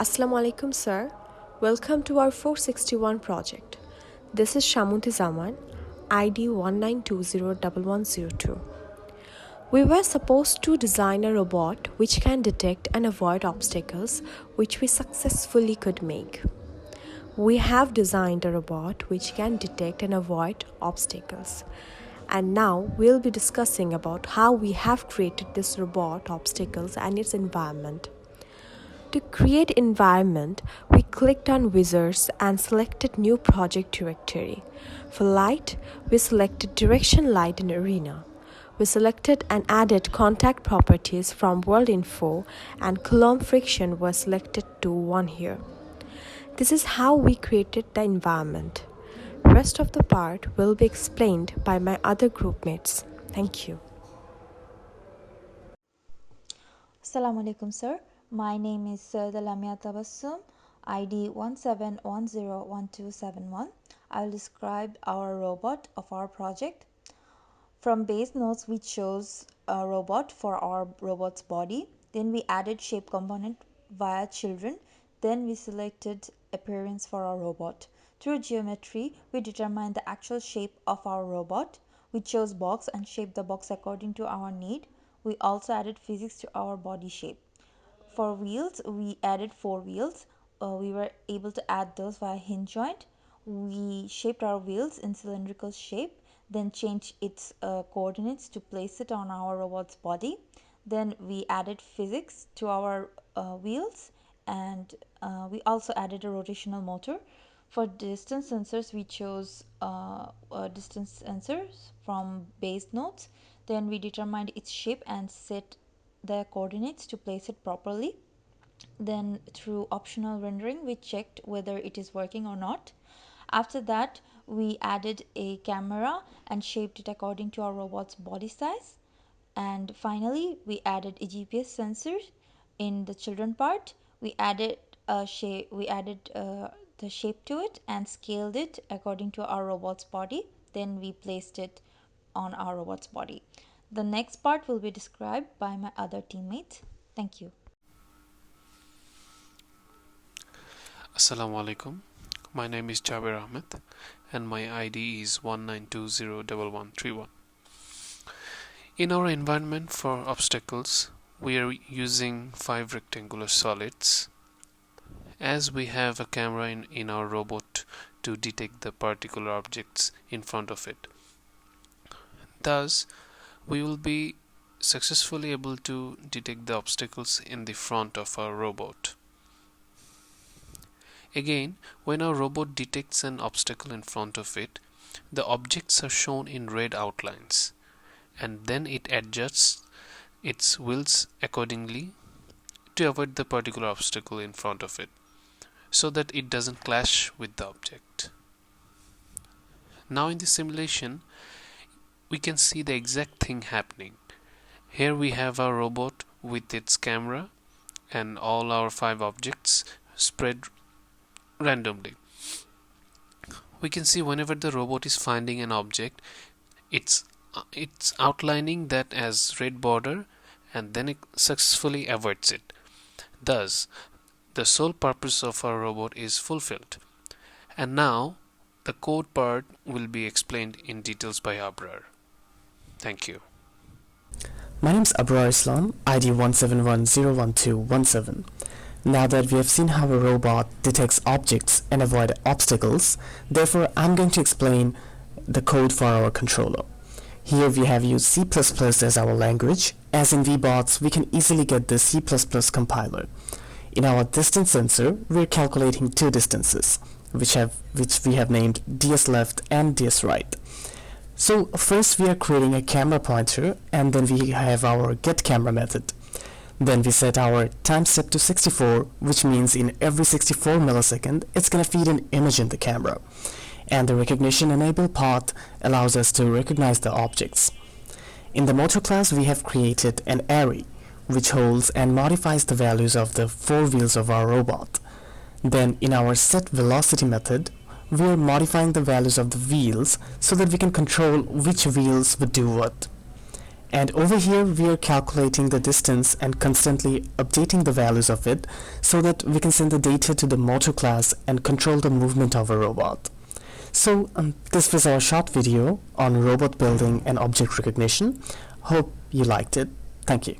Assalamu alaikum, sir. Welcome to our 461 project. This is Shamunti Zaman, ID 19201102. We were supposed to design a robot which can detect and avoid obstacles, which we successfully could make. We have designed a robot which can detect and avoid obstacles. And now we'll be discussing about how we have created this robot obstacles and its environment. To create environment, we clicked on wizards and selected new project directory. For light, we selected direction light and arena. We selected and added contact properties from world info and coulomb friction was selected to 1 here. This is how we created the environment. Rest of the part will be explained by my other group mates. Thank you. Assalamu alaikum, sir. My name is Lamia Tabassum, ID 17101271. I will describe our robot of our project. From base notes, we chose a robot for our robot's body. Then we added shape component via children. Then we selected appearance for our robot. Through geometry, we determined the actual shape of our robot. We chose box and shaped the box according to our need. We also added physics to our body shape. For wheels, we added 4 wheels. We were able to add those via hinge joint. We shaped our wheels in cylindrical shape, then changed its coordinates to place it on our robot's body. Then we added physics to our wheels, and we also added a rotational motor. For distance sensors, we chose distance sensors from base nodes. Then we determined its shape and set the coordinates to place it properly. Then through optional rendering, we checked whether it is working or not. After that, we added a camera and shaped it according to our robot's body size. And finally, we added a GPS sensor in the children part. We added a shape. We added the shape to it and scaled it according to our robot's body. Then we placed it on our robot's body. The next part will be described by my other teammates. Thank you. Assalamu alaikum. My name is Jabir Ahmed and my ID is 19201131. In our environment for obstacles, we are using 5 rectangular solids. As we have a camera in our robot to detect the particular objects in front of it. Thus, we will be successfully able to detect the obstacles in the front of our robot. Again, when our robot detects an obstacle in front of it, the objects are shown in red outlines, and then it adjusts its wheels accordingly to avoid the particular obstacle in front of it, so that it doesn't clash with the object. Now in the simulation, we can see the exact thing happening. Here we have our robot with its camera and all our 5 objects spread randomly. We can see whenever the robot is finding an object, it's outlining that as red border and then it successfully avoids it. Thus, the sole purpose of our robot is fulfilled. And now, the code part will be explained in details by Abrar. Thank you. My name is Abrar Islam, ID 1711217. Now that we have seen how a robot detects objects and avoid obstacles, therefore I'm going to explain the code for our controller. Here we have used C++ as our language. As in VBots, we can easily get the C++ compiler. In our distance sensor, we're calculating 2 distances, which we have named ds left and ds right. So first we are creating a camera pointer, and then we have our getCamera method. Then we set our time step to 64, which means in every 64 millisecond, it's going to feed an image in the camera. And the recognition enable part allows us to recognize the objects. In the motor class, we have created an array, which holds and modifies the values of the 4 wheels of our robot. Then in our set velocity method, we are modifying the values of the wheels so that we can control which wheels would do what. And over here we are calculating the distance and constantly updating the values of it so that we can send the data to the motor class and control the movement of a robot. So this was our short video on robot building and object recognition. Hope you liked it. Thank you.